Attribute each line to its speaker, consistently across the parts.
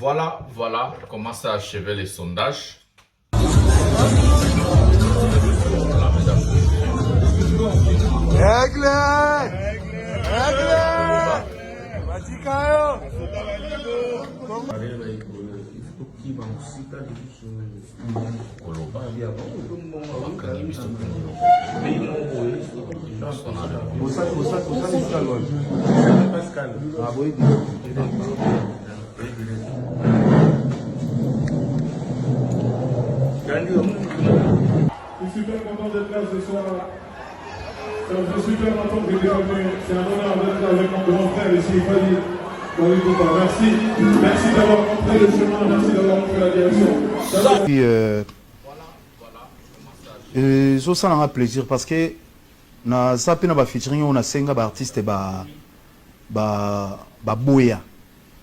Speaker 1: Voilà comment ça achevait les sondages.
Speaker 2: Règle! Règle! Matikayo!
Speaker 3: Je suis super content d'être là ce soir. Je suis super content que vous venu. C'est un honneur d'être là avec mon grand frère ici, Fali. Merci. Merci d'avoir montré le chemin, merci d'avoir montré la direction.
Speaker 2: Ça ça plaisir parce que na ça pe na ba featuring on a senga ba artiste ba boya.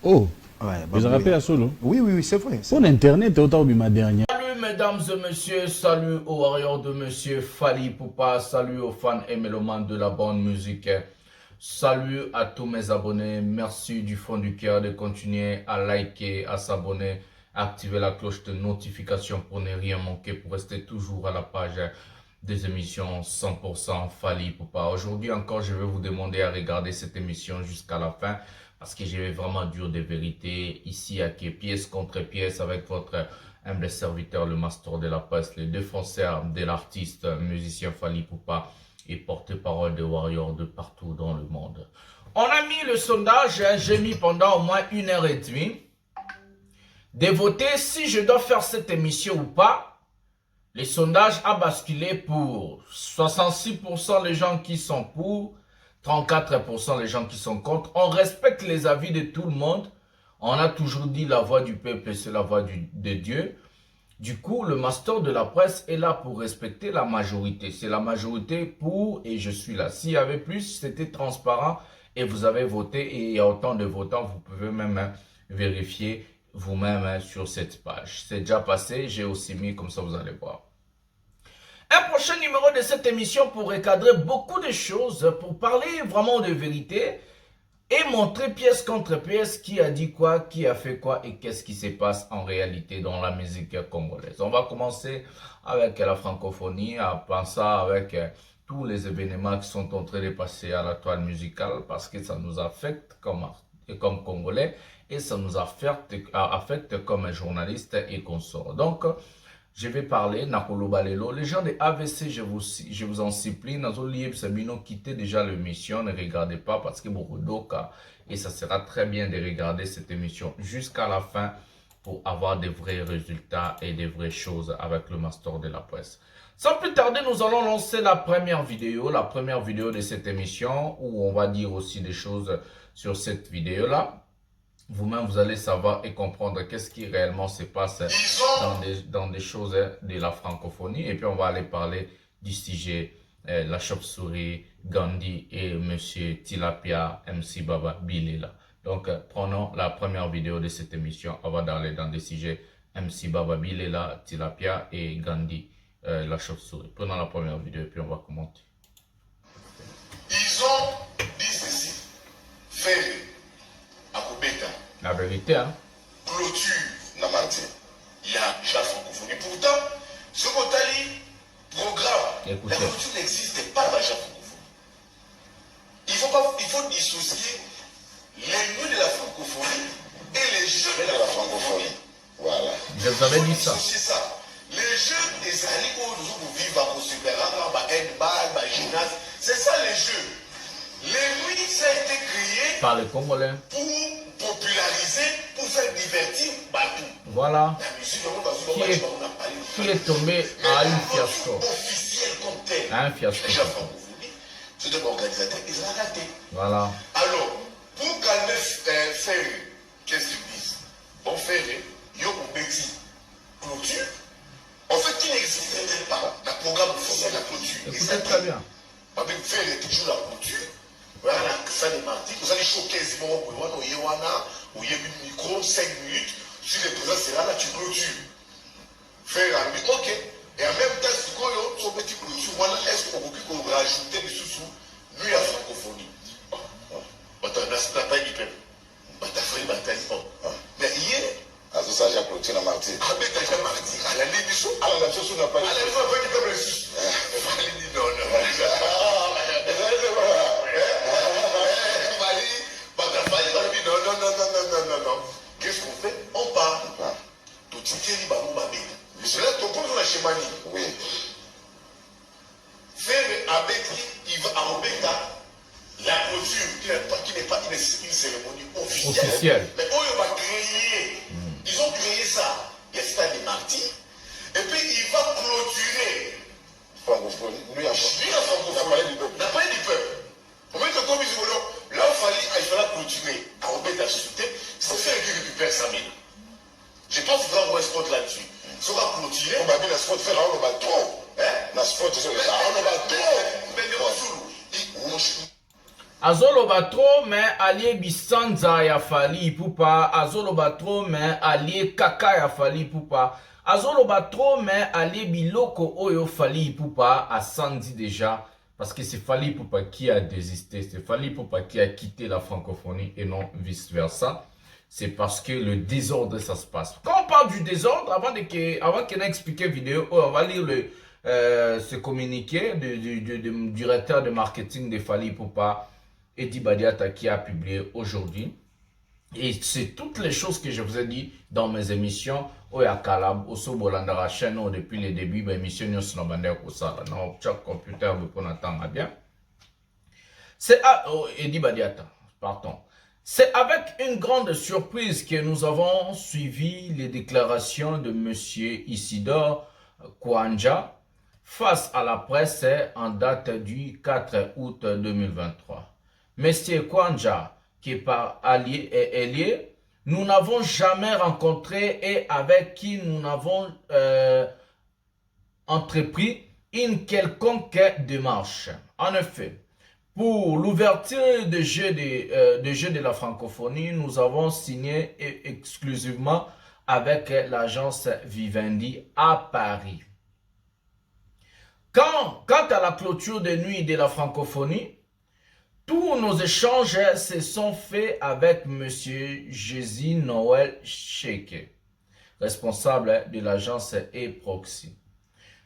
Speaker 4: Oh,
Speaker 2: Ouais,
Speaker 4: vous avez rappelé à solo?
Speaker 2: Oui, c'est vrai.
Speaker 4: Sur internet, autant ma dernière.
Speaker 1: Salut mesdames et messieurs, salut aux warriors de monsieur Fali Poupa, salut aux fans et mélomanes de la bonne musique. Salut à tous mes abonnés, merci du fond du cœur de continuer à liker, à s'abonner, à activer la cloche de notification pour ne rien manquer, pour rester toujours à la page des émissions 100% Fali Poupa. Aujourd'hui encore, je vais vous demander à regarder cette émission jusqu'à la fin parce que je vais vraiment dire des vérités ici à qui pièce contre pièce avec votre humble serviteur, le master de la presse, le défenseur de l'artiste, musicien Fali Poupa et porte-parole des warriors de partout dans le monde. On a mis le sondage, j'ai mis pendant au moins 1h30 de voter si je dois faire cette émission ou pas. Le sondage a basculé pour 66% les gens qui sont pour, 34% les gens qui sont contre. On respecte les avis de tout le monde. On a toujours dit la voix du peuple, c'est la voix de Dieu. Du coup, le master de la presse est là pour respecter la majorité. C'est la majorité pour et je suis là. S'il y avait plus, c'était transparent et vous avez voté et il y a autant de votants. Vous pouvez même vérifier vous-même sur cette page. C'est déjà passé, j'ai aussi mis comme ça vous allez voir. Un prochain numéro de cette émission pour recadrer beaucoup de choses, pour parler vraiment de vérité et montrer pièce contre pièce qui a dit quoi, qui a fait quoi et qu'est-ce qui se passe en réalité dans la musique congolaise. On va commencer avec la francophonie, à penser avec tous les événements qui sont en train de passer à la toile musicale parce que ça nous affecte comme Congolais et ça nous affecte comme journaliste et consorts. Donc, je vais parler, Nakolo Balelo. Les gens de AVC, je vous en supplie, quittez déjà l'émission, ne regardez pas parce que beaucoup d'oka. Et ça sera très bien de regarder cette émission jusqu'à la fin pour avoir des vrais résultats et des vraies choses avec le master de la presse. Sans plus tarder, nous allons lancer la première vidéo de cette émission où on va dire aussi des choses sur cette vidéo-là. Vous-même, vous allez savoir et comprendre qu'est-ce qui réellement se passe dans des choses de la francophonie. Et puis, on va aller parler du sujet, la chauve-souris, Gandhi et Monsieur Tilapia, MC Baba Bilela. Donc, prenons la première vidéo de cette émission. On va aller dans des sujets MC Baba Bilela, Tilapia et Gandhi, la chauve-souris. Prenons la première vidéo et puis on va commenter.
Speaker 5: Ils ont dit ceci, fait à Koubeta.
Speaker 1: La vérité, hein?
Speaker 5: Clôture, Namartin. Il y a la francophonie. Pourtant, ce qu'on t'a dit, programme,
Speaker 1: écoutez,
Speaker 5: la clôture n'existe pas dans la francophonie. Il faut dissocier les nœuds de la francophonie et les jeux de la francophonie. Voilà.
Speaker 1: Je vous avais dit ça.
Speaker 5: Ça. Les jeux des alliés où nous vivons au super handball, gymnase, c'est ça les jeux. Les nuits, ça a été créé
Speaker 1: par les Congolais
Speaker 5: pour populariser, pour faire divertir Batou.
Speaker 1: Voilà.
Speaker 5: La musique,
Speaker 1: qui est tombé à une fiasco.
Speaker 5: Officiel comme tel.
Speaker 1: À un fiasco.
Speaker 5: Les gens francophonie, c'est un organisateur, ils ont raté.
Speaker 1: Voilà.
Speaker 5: Alors, pour calmer Ferré, qu'est-ce qu'ils disent? Bon, Ferré, Yo Betty, clôture, en fait, qui n'existait pas. Le programme officiel, la clôture.
Speaker 1: Écoutez très bien.
Speaker 5: Avec Ferré, toujours la clôture. Voilà, ça des martyrs. Vous allez choquer quasiment au Yewana, où il y a un micro, 5 minutes. Si le président sera là, tu clôtures. Ferré a dit, ok. Et en même temps, si on a petit clôture, voilà, est-ce qu'on peut rajouter des sous-sous, lui, la francophonie. Mais hier, clôture na mardi. Avec ta mardi. À la ligne chaud. À la chose n'a pas. À la ligne n'a pas dit comme réussi. Fali dit non non. Fali non non non non non non non. Qu'est-ce qu'on fait? On part. Tout ticket libre à Moumabe. C'est là ton compte sur la Chemani. Oui. Faire avec il va à Obeka la clôture qui n'est pas une cérémonie officielle. Mais eux, ils vont créer. Ils ont créé ça. Il y a ça des martyrs. Et puis il va clôturer. Francophonie. Lui, la francophonie. N'a pas du peuple. Au moment où comme ils disent, là, il fallait clôturer. À Obeka, c'est fait que récupère ça. Je pense qu'il va avoir un spot là-dessus. Ça va clôturer. On va bien la spot faire là, on va trop. La spot, c'est ça, on va trop. Mais
Speaker 1: Azolo batro mais allié bisanza ya fali pupa. Azolo batro mais allié kaka ya fali pupa. Azolo batro mais allié biloko oyo fali pupa a sandi déjà. Parce que c'est Fali Poupa qui a désisté. C'est Fali Poupa qui a quitté la francophonie et non vice versa. C'est parce que le désordre ça se passe. Quand on parle du désordre, avant qu'il ait expliqué la vidéo, on va lire ce communiqué du directeur de marketing de Fali Poupa, Edi Badiata, qui a publié aujourd'hui. Et c'est toutes les choses que je vous ai dit dans mes émissions. Oya Kalab, Oso Bolandara chaîne depuis le début, bah émission nous sommes bandés au sala. Non, chaque computer vous pour entendre bien. C'est Edi Badiata, pardon. C'est avec une grande surprise que nous avons suivi les déclarations de Monsieur Isidore Kwanja face à la presse en date du 4 août 2023. Monsieur Kwanja, qui est par allié, nous n'avons jamais rencontré et avec qui nous n'avons entrepris une quelconque démarche. En effet, pour l'ouverture des Jeux de la francophonie, nous avons signé exclusivement avec l'agence Vivendi à Paris. Quant à la clôture des nuits de la francophonie, tous nos échanges se sont faits avec M. Jésus Noël Cheke, responsable de l'agence E-Proxy.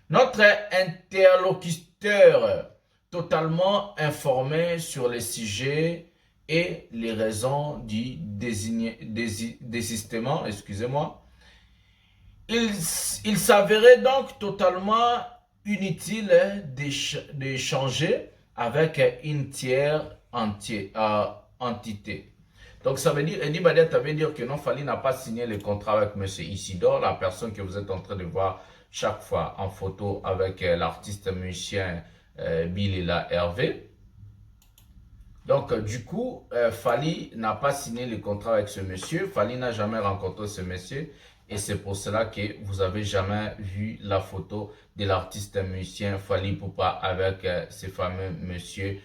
Speaker 1: Notre interlocuteur totalement informé sur les sujets et les raisons du désistement, excusez-moi. Il s'avérait donc totalement inutile d'échanger avec une tierce entité. Donc ça veut dire, Edi Badiata veut dire que non, Fali n'a pas signé le contrat avec M. Isidore, la personne que vous êtes en train de voir chaque fois en photo avec l'artiste musicien Bilela Hervé. Donc du coup, Fali n'a pas signé le contrat avec ce monsieur. Fali n'a jamais rencontré ce monsieur. Et c'est pour cela que vous avez jamais vu la photo de l'artiste musicien Fali Poupa avec ce fameux monsieur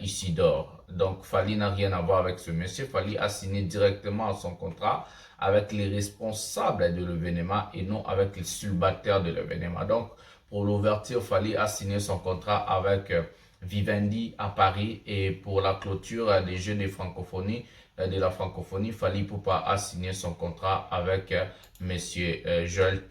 Speaker 1: Isidore. Donc Fali n'a rien à voir avec ce monsieur. Fali a signé directement son contrat avec les responsables de l'événement et non avec les célibataires de l'événement. Donc pour l'ouverture, Fali a signé son contrat avec Vivendi à Paris et pour la clôture des Jeux de la francophonie, Fali Poupa a signé son contrat avec monsieur Joel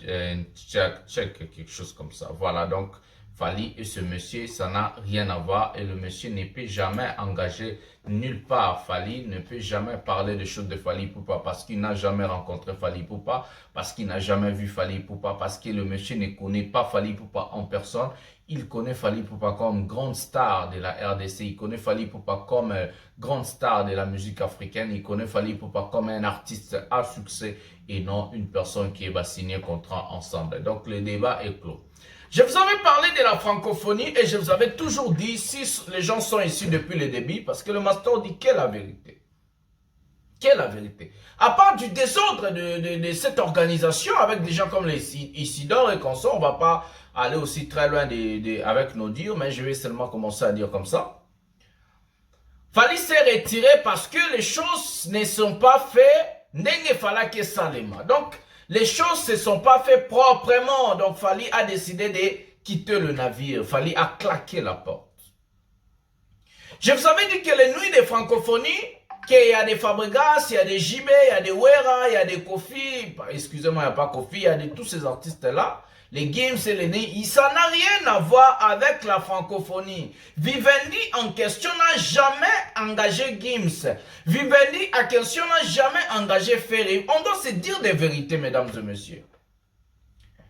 Speaker 1: Tchek, quelque chose comme ça. Voilà, donc Fali et ce monsieur, ça n'a rien à voir et le monsieur ne peut jamais engager nulle part. Fali ne peut jamais parler de choses de Fali Poupa parce qu'il n'a jamais rencontré Fali Poupa, parce qu'il n'a jamais vu Fali Poupa, parce que le monsieur ne connaît pas Fali Poupa en personne. Il connaît Fali Poupa comme grande star de la RDC, il connaît Fali Poupa comme grande star de la musique africaine, il connaît Fali Poupa comme un artiste à succès et non une personne qui va signer contrat ensemble. Donc le débat est clos. Je vous avais parlé de la francophonie et je vous avais toujours dit, si les gens sont ici depuis le début, parce que le master dit quelle est la vérité. Quelle est la vérité? À part du désordre de cette organisation avec des gens comme les Isidore et consorts, on ne va pas aller aussi très loin avec nos dires, mais je vais seulement commencer à dire comme ça. Fali s'est retiré parce que les choses ne sont pas faites, n'est fala que salema. Donc, les choses ne se sont pas faites proprement. Donc, Fali a décidé de quitter le navire. Fali a claqué la porte. Je vous avais dit que les nuits de francophonie, qu'il y a des Fabregas, il y a des JB, il y a des Wera, il y a des Kofi, excusez-moi, il n'y a pas Kofi, il y a tous ces artistes-là, les Games et les Ney, ça n'a rien à voir avec la francophonie. Vivendi en question n'a jamais engagé Gims. Vivendi en question n'a jamais engagé Ferry. On doit se dire des vérités, mesdames et messieurs.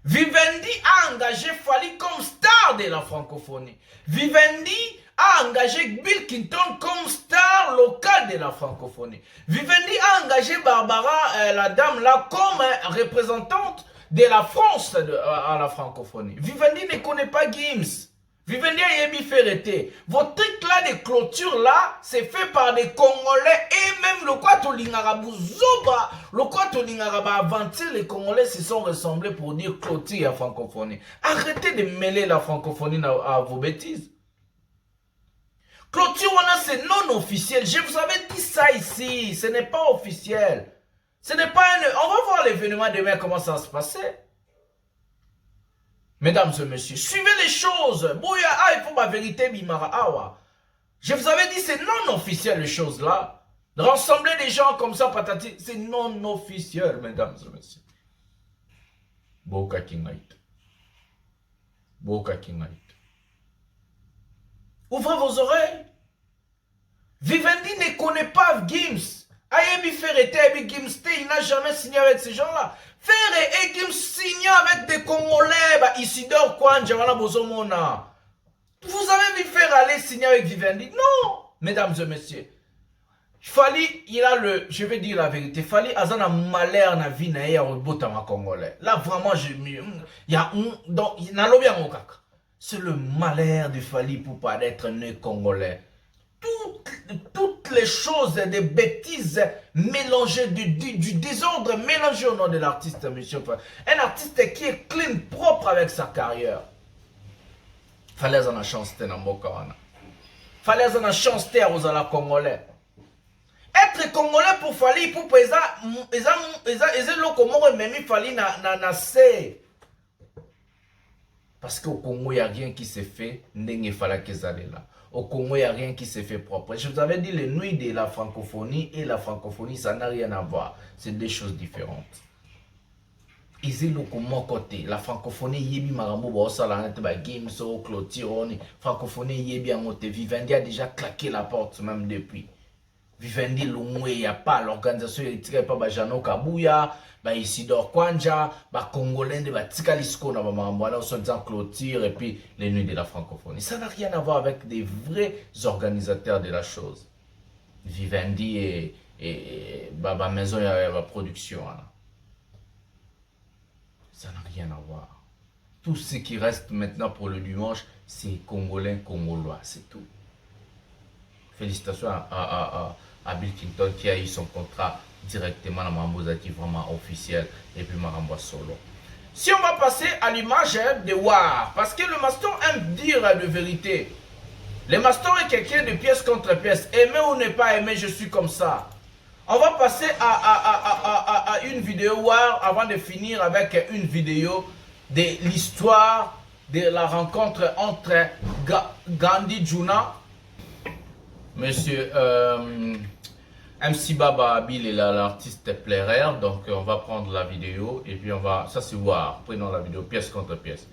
Speaker 1: Vivendi a engagé Fally comme star de la francophonie. Vivendi a engagé Bill Clinton comme star locale de la francophonie. Vivendi a engagé Barbara, la dame là, comme représentante de la France à la francophonie. Vivendi ne connaît pas Gims. Vivendi a yebi ferrete. Votre truc là de clôture là, c'est fait par des Congolais et même le Kwato Lingarabu Zoba, le Kwato Lingarabu aventure, les Congolais se sont ressemblés pour dire clôture à francophonie. Arrêtez de mêler la francophonie à vos bêtises. Clôture, c'est non officiel. Je vous avais dit ça ici. Ce n'est pas officiel. Ce n'est pas un... On va voir l'événement demain, comment ça va se passer. Mesdames et messieurs, suivez les choses. Bouya, il faut ma vérité, Bimara Awa. Je vous avais dit, c'est non officiel, les choses là. Rassembler des gens comme ça, patati, c'est non officiel, mesdames et messieurs. Boka Kingait. Boka Kingait. Ouvrez vos oreilles. Vivendi ne connaît pas Gims. Ayebi Ferrete, Ayebi Gims, il n'a jamais signé avec ces gens-là. Ferre et Gims signent avec des Congolais, Isidore Kwanja, voilà Bozomona. Vous avez vu faire aller signer avec Vivendi? Non, mesdames et messieurs. Fally, il a le, je vais dire la vérité, Fally a un malheur na vie na ya rebotama Congolais. Là vraiment, il y a donc il n'a pas bien mon caca. C'est le malheur de Fally pour pas être né Congolais. Toutes les choses, des bêtises mélangées, du désordre mélangé au nom de l'artiste, monsieur. Un artiste qui est clean, propre avec sa carrière. Fallait en a chance dans Bokawana. Fallait en a chance aux ala Congolais. Être Congolais pour Fally, pour Pesa, le Congo même Fally na c'est. Parce qu'au Congo, il n'y a rien qui s'est fait, n'est fallait qu'ils allaient là. Au Congo, il n'y a rien qui s'est fait propre. Je vous avais dit, les nuits de la francophonie et la francophonie, ça n'a rien à voir. C'est deux choses différentes. Ils ont mon côté. La francophonie, yebi marambo ba osala net ba games so clôture. Francophonie yebi en moté. Vivendi a déjà claqué la porte même depuis. Vivendi l'omwe, il n'y a pas l'organisation électrique, pas ba Jano Kabuya, ba Isidore Kwanja, ba Congolais de ba Tikalisko na ba mamboana, on disant clôture et puis les nuits de la francophonie. Ça n'a rien à voir avec des vrais organisateurs de la chose. Vivendi et ba maison ya ba production. Ça n'a rien à voir. Tout ce qui reste maintenant pour le dimanche, c'est Congolais, Congolois, c'est tout. Félicitations à Bill Clinton qui a eu son contrat directement à Mambozaki, vraiment officiel, et puis Maramba Solo. Si on va passer à l'image de War, parce que le Maston aime dire la vérité. Le Maston est quelqu'un de pièce contre pièce. Aimer ou ne pas aimer, je suis comme ça. On va passer à une vidéo War avant de finir avec une vidéo de l'histoire de la rencontre entre Gandhi Juna. Monsieur MC Baba Bill est l'artiste player, donc on va prendre la vidéo et puis on va, ça c'est War, prenons la vidéo pièce contre pièce.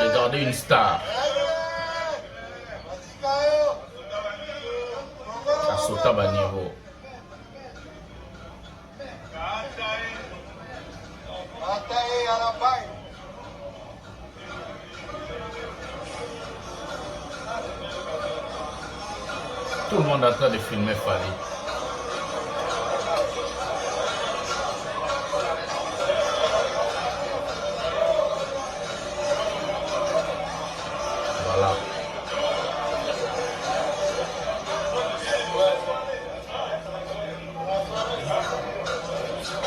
Speaker 1: Regardez une star. Ça saute à bas niveau. Tout le monde est en train de filmer Fally. Voilà.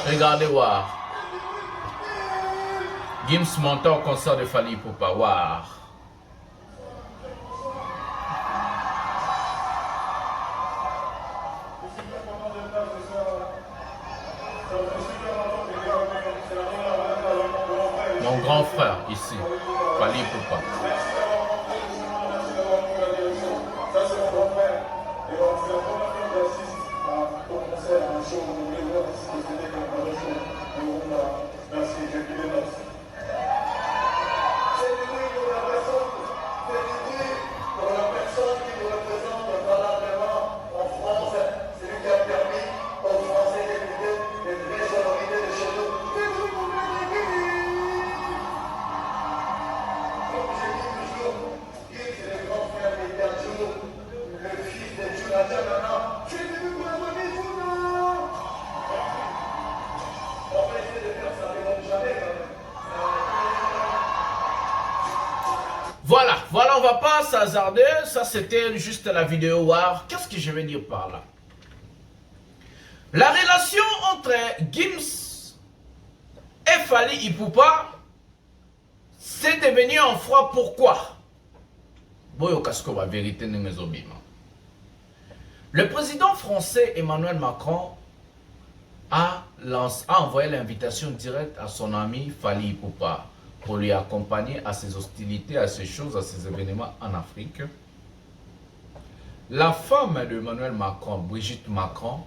Speaker 1: Regardez War. Gims monte au concert de Fally Ipupa. War. Mon grand frère ici, Fally Ipupa. s'hasarder, ça c'était juste la vidéo War. Qu'est-ce que je vais dire par là? La relation entre Gims et Fally Ipupa, c'est devenu en froid. Pourquoi? Le président français Emmanuel Macron a envoyé l'invitation directe à son ami Fally Ipupa pour lui accompagner à ses hostilités, à ces choses, à ces événements en Afrique. La femme d'Emmanuel Macron, Brigitte Macron,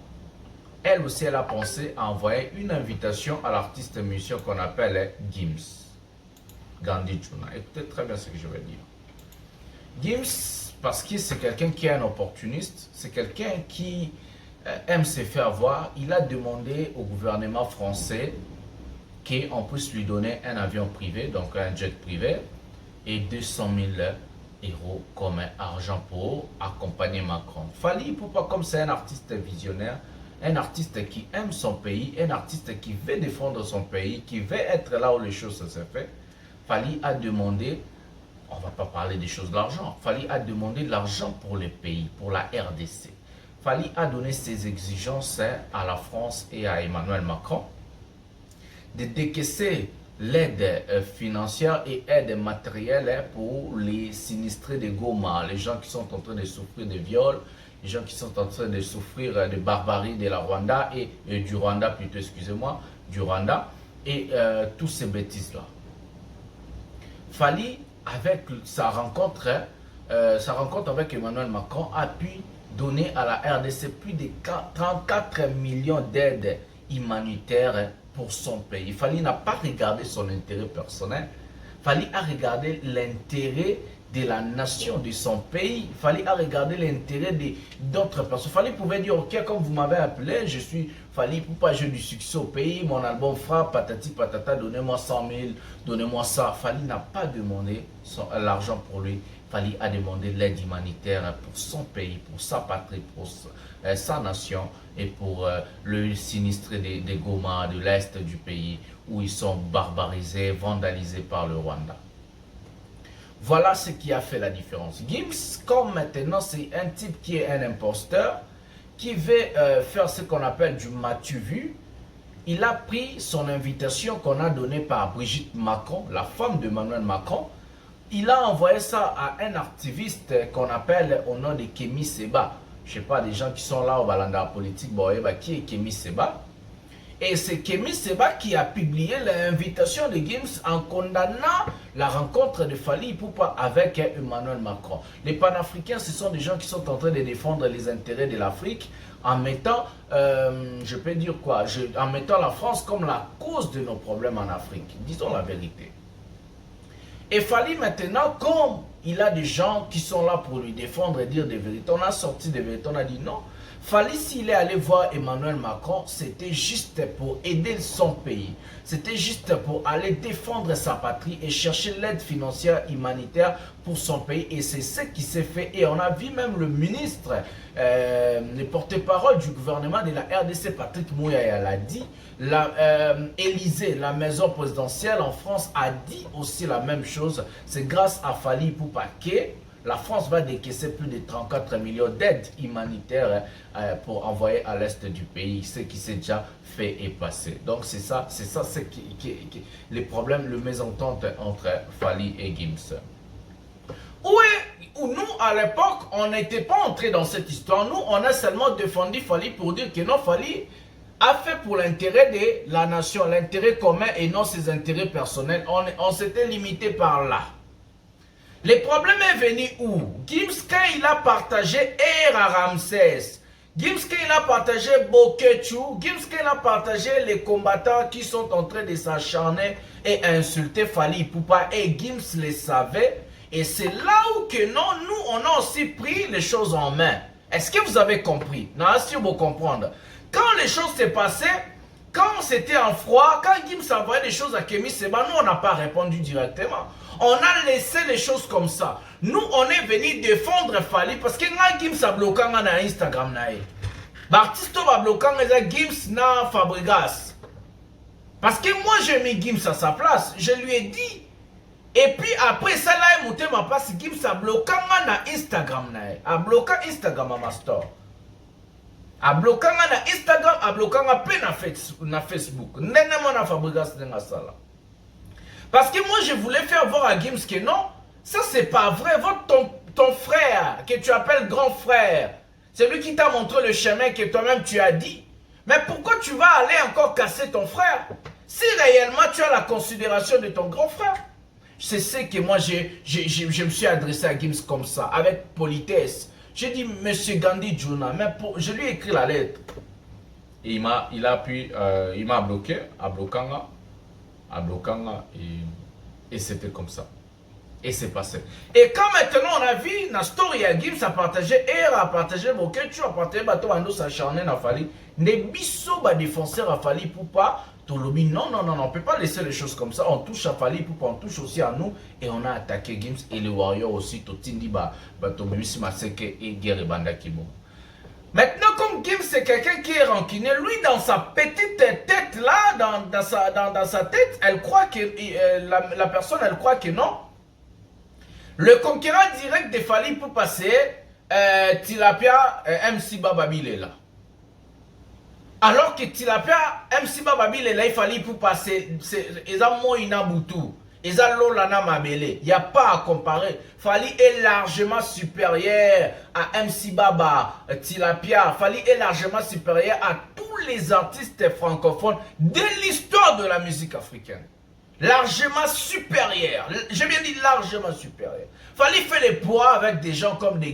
Speaker 1: elle aussi, elle a pensé à envoyer une invitation à l'artiste musicien qu'on appelle Gims. Gandhi Juna. Écoutez très bien ce que je vais dire. Gims, parce que c'est quelqu'un qui est un opportuniste, c'est quelqu'un qui aime se faire voir. Il a demandé au gouvernement français qu'on puisse lui donner un avion privé, donc un jet privé, et 200 000 euros comme argent pour accompagner Macron. Fally Ipupa, comme c'est un artiste visionnaire, un artiste qui aime son pays, un artiste qui veut défendre son pays, qui veut être là où les choses se font, Fally a demandé, on ne va pas parler des choses de l'argent, Fally a demandé de l'argent pour le pays, pour la RDC. Fally a donné ses exigences à la France et à Emmanuel Macron de décaisser l'aide financière et aide matérielle pour les sinistrés de Goma, les gens qui sont en train de souffrir de viols, les gens qui sont en train de souffrir de barbarie de la Rwanda et du Rwanda plutôt, excusez-moi, du Rwanda et tous ces bêtises-là. Fally, avec sa rencontre avec Emmanuel Macron, a pu donner à la RDC plus de 34 millions d'aides humanitaires pour son pays. Fally n'a pas regardé son intérêt personnel. Fally a regardé l'intérêt de la nation, de son pays. Fally a regardé l'intérêt d'autres personnes. Fally pouvait dire, ok, comme vous m'avez appelé, je suis Fally Ipupa, j'ai du succès au pays, mon album frappe, patati patata, donnez-moi 100 000, donnez-moi ça. Fally n'a pas demandé l'argent pour lui. Fally a demandé l'aide humanitaire pour son pays, pour sa patrie, pour sa nation et pour le sinistré de Goma, de l'est du pays, où ils sont barbarisés, vandalisés par le Rwanda. Voilà ce qui a fait la différence. Gims, comme maintenant, c'est un type qui est un imposteur, qui veut faire ce qu'on appelle du matu vu. Il a pris son invitation qu'on a donnée par Brigitte Macron, la femme d'Emmanuel Macron. Il a envoyé ça à un activiste qu'on appelle au nom de Kémy Seba. Je ne sais pas, des gens qui sont là au Balanda politique, bon, qui est Kémy Seba? Et c'est Kémy Seba qui a publié l'invitation de Gims en condamnant la rencontre de Fally Ipupa avec Emmanuel Macron. Les panafricains, ce sont des gens qui sont en train de défendre les intérêts de l'Afrique en mettant, je peux dire quoi, en mettant la France comme la cause de nos problèmes en Afrique. Disons la vérité. Et Fally maintenant, comme il a des gens qui sont là pour lui défendre et dire des vérités, on a sorti des vérités, on a dit non. Fally, s'il est allé voir Emmanuel Macron, c'était juste pour aider son pays. C'était juste pour aller défendre sa patrie et chercher l'aide financière humanitaire pour son pays. Et c'est ce qui s'est fait. Et on a vu même le ministre, le porte-parole du gouvernement de la RDC, Patrick Mouyaya, l'a dit. Élysée, la maison présidentielle en France, a dit aussi la même chose. C'est grâce à Fally Ipupa que la France va décaisser plus de 34 millions d'aides humanitaires pour envoyer à l'est du pays, ce qui s'est déjà fait et passé. Donc c'est ça, c'est les problèmes, le mésentente entre Fally et Gims. Où nous, à l'époque, on n'était pas entré dans cette histoire. Nous, on a seulement défendu Fally pour dire que non, Fally a fait pour l'intérêt de la nation, l'intérêt commun et non ses intérêts personnels. On s'était limité par là. Le problème est venu où? Gims, quand il a partagé Air à Ramsès, Gims, quand il a partagé Bokechu, Gims, quand il a partagé les combattants qui sont en train de s'acharner et insulter Fally Ipupa, et Gims le savait, et c'est là où que non, nous, on a aussi pris les choses en main. Est-ce que vous avez compris? Non, si vous comprenez. Quand les choses s'est passées, quand c'était en froid, quand Gims envoyait des choses à Kémy Seba, nous, on n'a pas répondu directement. On a laissé les choses comme ça. Nous, on est venu défendre Fally parce que Gims a bloqué sur Instagram. L'artiste a bloqué Gims na Fabregas. Parce que moi, j'ai mis Gims à sa place. Je lui ai dit, Et puis après ça là, il monte ma passe Gims a bloqué na Instagram na. A bloqué Instagram à ma store. A bloqué na Instagram, a bloqué na Facebook. Nene mo na fabrication na sala. Parce que moi je voulais faire voir à Gims que non, ça c'est pas vrai. Ton frère que tu appelles grand frère, c'est lui qui t'a montré le chemin que toi-même tu as dit. Mais pourquoi tu vas aller encore casser ton frère si réellement tu as la considération de ton grand frère? C'est ce que moi, je me suis adressé à Gims comme ça, avec politesse. J'ai dit, Monsieur Gandhi Juna, mais je lui ai écrit la lettre. Et il m'a bloqué, à bloquant, et c'était comme ça. Et c'est passé. Et quand maintenant on a vu, dans la story, Gims a partagé, Era a partagé, tu as partagé, bateau ando s'acharner na fali. Ne biso ba défenseur a fali pour pas. Tolobi, non, on ne peut pas laisser les choses comme ça. On touche à Fali, on touche aussi à nous. Et on a attaqué Gims et les Warriors aussi. Totindi, Tobimisi Maseke et Guerre Banda Kibo. Maintenant, comme Gims c'est quelqu'un qui est rancunier, lui, dans sa petite tête là, dans sa tête, elle croit que la personne, elle croit que non. Le concurrent direct de Fali pour passer, Tilapia, MC Bababil est là. Alors que Tilapia, MC Bababil est là, il fallait pour passer. Ils ont Moïna Boutou. Ils ont Lolana Mabele. Il n'y a pas à comparer. Fali est largement supérieur à MC Baba, Tilapia. Fali est largement supérieur à tous les artistes francophones de l'histoire de la musique africaine. Largement supérieur. J'ai bien dit largement supérieur. Fallait faire les poids avec des gens comme des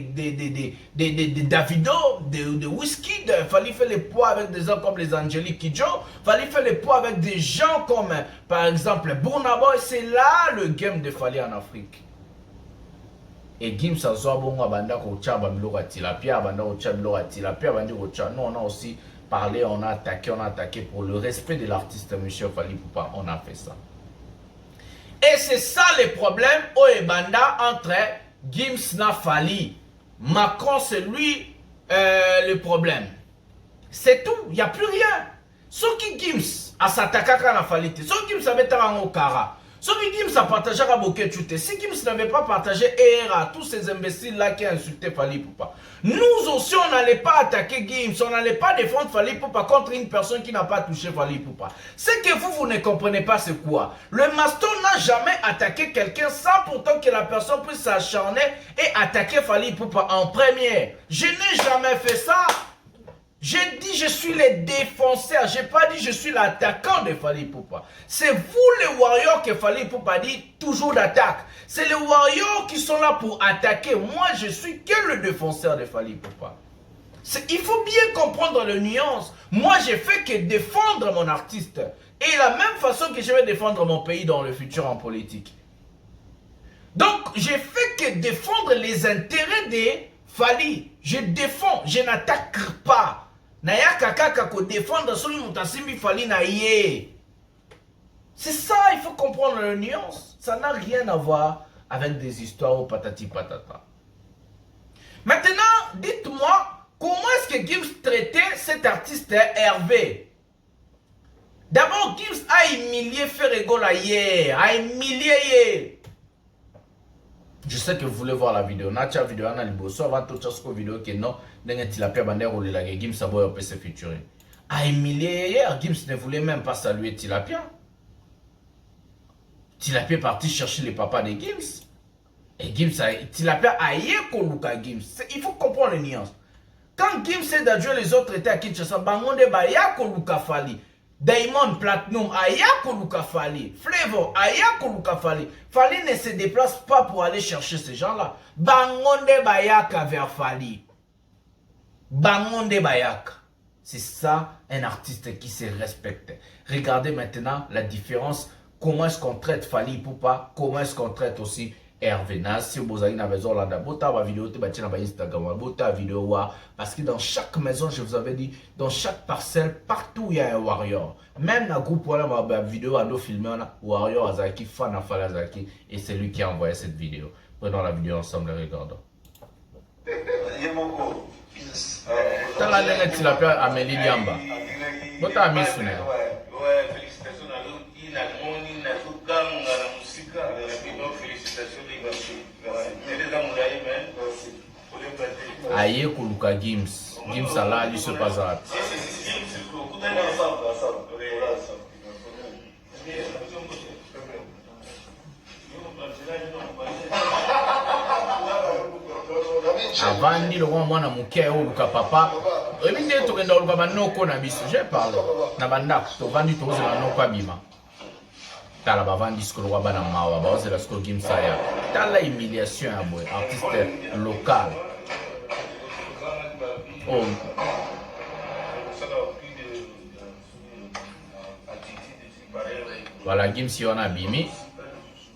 Speaker 1: Davido, des Wizkid. Fallait faire les poids avec des gens comme les Angelique Kidjo. Fallait faire les poids avec des gens comme, par exemple, Burna Boy. C'est là le game de Fali en Afrique. Et Gims a Zobonga Banda Kocha Bamilora Tilapia, Banda Kocha Bamilora Tilapia, Banda Kocha. Nous, on a aussi parlé, on a attaqué pour le respect de l'artiste, monsieur Fali Poupa. On a fait ça. Et c'est ça le problème au Ebanda entre Gims na Fali. Macron, c'est lui le problème. C'est tout, il n'y a plus rien. Ce qui Gims a s'attaqué à la Fali, ce qui Gims avait été en Okara, ce qui Gims a partagé à Boketchute, si Gims n'avait pas partagé ERA, tous ces imbéciles-là qui ont insulté Fali Poupa. Nous aussi, on n'allait pas attaquer Gims, on n'allait pas défendre Fali Poupa contre une personne qui n'a pas touché Fali Poupa. Ce que vous ne comprenez pas, c'est quoi? Le Maston n'a jamais attaqué quelqu'un sans pourtant que la personne puisse s'acharner et attaquer Fali Poupa en premier. Je n'ai jamais fait ça. J'ai dit je suis le défenseur, je n'ai pas dit je suis l'attaquant de Fali Poupa. C'est vous les Warriors que Fali Poupa dit toujours d'attaque. C'est les Warriors qui sont là pour attaquer. Moi je suis que le défenseur de Fali Poupa. Il faut bien comprendre les nuances. Moi j'ai fait que défendre mon artiste. Et la même façon que je vais défendre mon pays dans le futur en politique. Donc j'ai fait que défendre les intérêts de Fali. Je défends, je n'attaque pas. Naya kaka ko défendre celui mutasimbi Fali na yé. C'est ça, il faut comprendre la nuance. Ça n'a rien à voir avec des histoires au patati patata. Maintenant, dites-moi, comment est-ce que Gims traitait cet artiste Hervé? D'abord, Gims a humilié Ferregola hier, a humilié hier. Je sais que vous voulez voir la vidéo. Nacha vidéo ana liboso avant tout chasko vidéo que non n'enga Tilapia bandero le la Gims a boyo PC futuré. A humilié hier, Gims ne voulait même pas saluer Tilapia. Tilapia est parti chercher les papas de Gims. Et Tilapia a yeko luka Gims. Il faut comprendre les nuances. Quand Gims est d'adjouer les autres étaient à Kinshasa, Bangonde ba yako luka Fali. Diamond Platinum, Ayako Luka Fali. Flavor, Ayako Luka Fali. Fali ne se déplace pas pour aller chercher ces gens-là. Bangonde Bayaka vers Fali. Bangonde Bayaka. C'est ça un artiste qui se respecte. Regardez maintenant la différence. Comment est-ce qu'on traite Fali Poupa? Comment est-ce qu'on traite aussi Hervé Nas? Si vous avez une maison là, bota la vidéo, Instagram, bota la vidéo, parce que dans chaque maison, je vous avais dit, dans chaque parcelle, partout il y a un warrior. Même dans le groupe, voilà, ma vidéo à nous filmer, on a warrior Azaki, fan à Falazaki, et c'est lui qui a envoyé cette vidéo. Prenons la vidéo ensemble et regardons. T'as la dernière Tilapia Amélie Liamba. Bota a mis sur aye koluka Gims. Gims ala lui se passe à avandi le roi mwana muke oluka papa ebinde tokenda oluka banoko na biso j'ai parlé na bandako tovandi tozela noko abima tala bavandi siko roi bana mawa bazela siko Gimsa ya tala humiliation ya boy artiste local oh voilà Gimsi wana bimi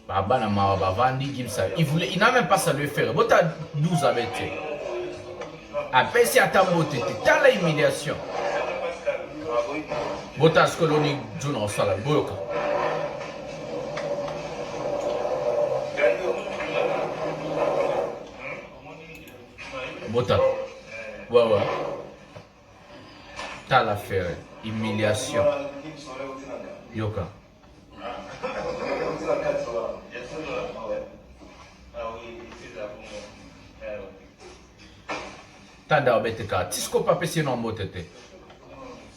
Speaker 1: Baba mawa bavandi Gimsa. Il n'a même pas salué faire. Bota 12 avec toi. Après si à ta beauté, t'as la humiliation. Bota ce que l'on est d'une en salle. Boyoka. Bota. Ouais. T'as l'affaire. Humiliation. Yoka. Tanda obeteka tisco pape sino mbotete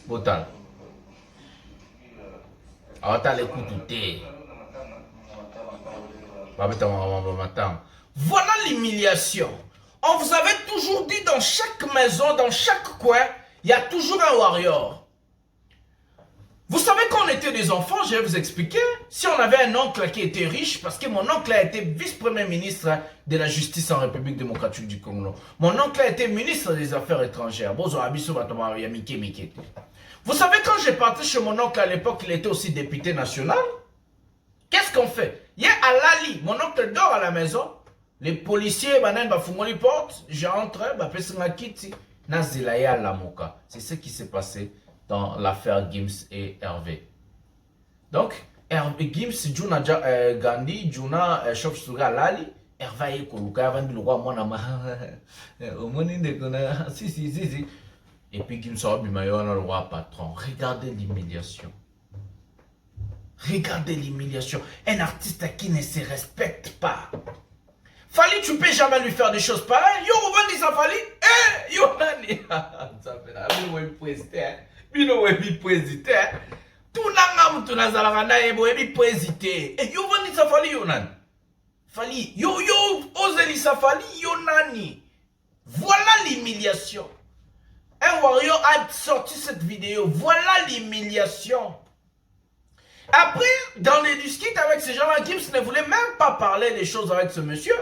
Speaker 1: botal awata le kutute babeta matam. Voilà l'humiliation. On vous avait toujours dit dans chaque maison, dans chaque coin, il y a toujours un warrior. Vous savez quand on était des enfants, je vais vous expliquer, si on avait un oncle qui était riche, parce que mon oncle a été vice-premier ministre de la justice en République démocratique du Congo. Mon oncle a été ministre des Affaires étrangères. Vous savez quand j'ai parti chez mon oncle à l'époque, il était aussi député national. Qu'est-ce qu'on fait? Il y a Alali, mon oncle dort à la maison. Les policiers, les portes, j'entre, c'est ce qui s'est passé dans l'affaire Gims et Hervé. Donc, Gims, Juna Gandhi, Juna Chauve-souris Lali, Hervé Koluka, Van le roi, mon ama, si. Et puis Gims a le roi patron. Regardez l'humiliation. Regardez l'humiliation. Un artiste qui ne se respecte pas. Fali, tu peux jamais lui faire des choses pareilles. Yo, on va dire ça, Fali. Eh, yo, nani. Ça fait là, bino webi président tout nangam tout nazalaka na yebo webi président et yo vandi safali yo nani fali yo ozeli safali yo nani. Voilà l'humiliation. Un warrior a sorti cette vidéo. Voilà l'humiliation. Après, dans les discutes avec ces gens-là, Gims ne voulait même pas parler des choses avec ce monsieur.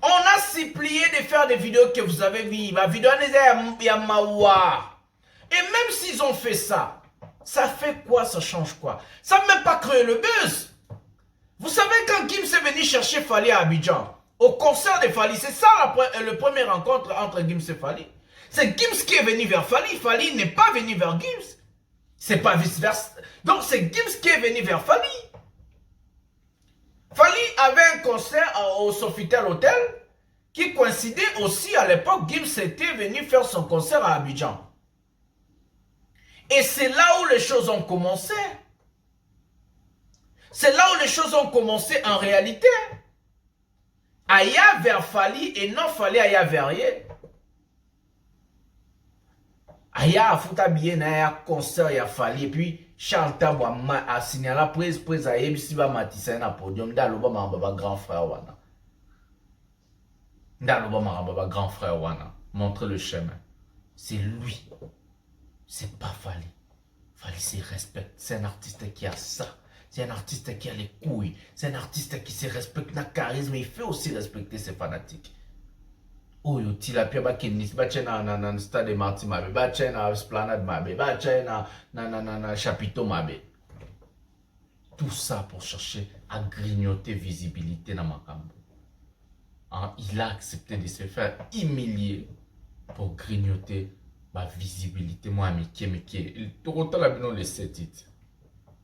Speaker 1: On a supplié de faire des vidéos que vous avez vues. Ma vidéo est Yamawa. Et même s'ils ont fait ça, ça fait quoi? Ça change quoi? Ça n'a même pas créé le buzz. Vous savez quand Gims est venu chercher Fali à Abidjan, au concert de Fali, c'est ça le premier rencontre entre Gims et Fali. C'est Gims qui est venu vers Fali. Fali n'est pas venu vers Gims. C'est pas vice-versa. Donc c'est Gims qui est venu vers Fali. Fali avait un concert au Sofitel Hotel qui coïncidait aussi à l'époque. Gims était venu faire son concert à Abidjan. Et c'est là où les choses ont commencé. C'est là où les choses ont commencé en réalité. Aya vers Fali et non Fali Aya vers Yé. Aya a foutu bien un concert ya Fali et puis Charles Tabou a signalé la prise à Yébisi va matissa na podium d'Aloba Mambaba grand frère Wana. D'Aloba Mambaba grand frère Wana. Montre le chemin. C'est lui. C'est pas Fali. Fali se respecte. C'est un artiste qui a ça. C'est un artiste qui a les couilles. C'est un artiste qui se respecte, na charisme. Il fait aussi respecter ses fanatiques. Oh, yo, tilapia ba kenis, ba tchena na stade Marti Mabe, ba tchena Esplanade Mabe, ba tchena na chapiteau Mabe. Tout ça pour chercher à grignoter visibilité dans Makambo. Hein, il a accepté de se faire humilier pour grignoter ma visibilité. Moi, Miké. Il tourne la bino les 7 titres.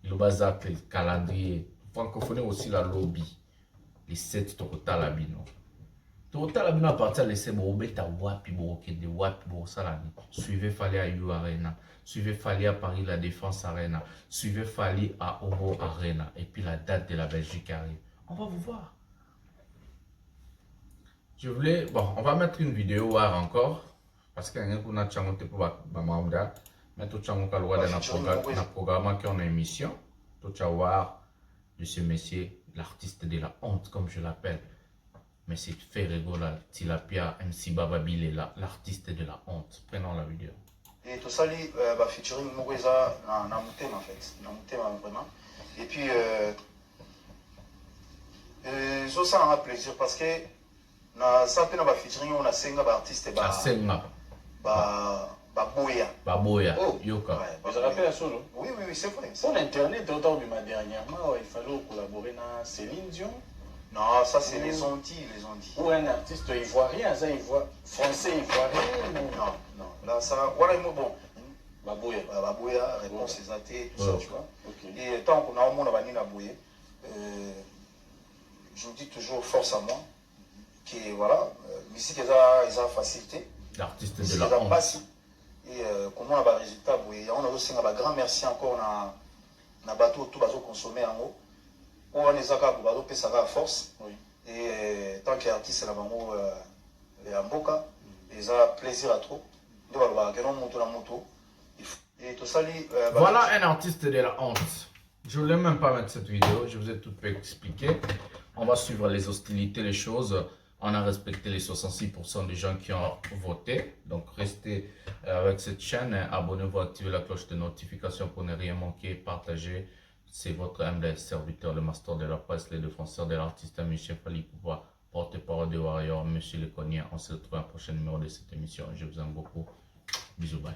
Speaker 1: Il a le calendrier. Francophonie aussi la lobby. Les 7 total la bino. Total la bino à partir de laisser Borobeta Wapi Borokende Wapi Borosalani. Suivez Fali à U Arena. Suivez Fali à Paris la Défense Arena. Suivez Fali à Oro Arena. Et puis la date de la Belgique arrive. On va vous voir. Je voulais, bon, on va mettre une vidéo war encore parce que nous avons chanté pour Bamanda, mais tout chanté pour le programme qui est en émission, tout war de ce monsieur, l'artiste de la honte comme je l'appelle, mais c'est Ferregola Tilapia MC Bababil est l'artiste de la honte. Prenons la vidéo.
Speaker 2: Et tout ça, featuring Moureza dans mon thème en fait, dans mon thème vraiment. Et puis, ça m'a plaisir parce que ça a featuring on a 5 artistes
Speaker 1: Baboya.
Speaker 4: Oh,
Speaker 1: Yoka.
Speaker 4: Vous vous rappelez à solo?
Speaker 2: Oui, c'est vrai.
Speaker 4: Sur l'internet, dernièrement, il fallait collaborer avec Céline Dion.
Speaker 2: Non, ça c'est les Antilles,
Speaker 4: Ou un artiste ivoirien, français ivoirien.
Speaker 2: Non. Là, ça, voilà, bon.
Speaker 4: Baboya,
Speaker 2: réponse les athées, tout ça, tu vois.
Speaker 4: Okay.
Speaker 2: Et tant qu'on a au monde à Vanina Bouye, je vous dis toujours force à moi, que voilà, musique ils ont facilité.
Speaker 1: L'artiste de la honte.
Speaker 2: Et comment on a le résultat, on a aussi un grand merci encore na bateau tout bateau consommé en haut. On a des accords pour bateau ça va à force. Et tant qu'artiste là bango et en boca, ils ont plaisir à trop. Donc voilà, que l'on monte la moto. Et tout ça
Speaker 1: voilà un artiste de la honte. Je voulais même pas mettre cette vidéo, je vous ai tout expliqué. On va suivre les hostilités, les choses. On a respecté les 66% des gens qui ont voté. Donc restez avec cette chaîne, abonnez-vous, activez la cloche de notification pour ne rien manquer, partagez. C'est votre humble serviteur, le master de la presse, le défenseur de l'artiste, Michel Fali Pouvoir, porte-parole de Warrior, Monsieur Le Cognier. On se retrouve dans un prochain numéro de cette émission. Je vous aime beaucoup. Bisous, bye.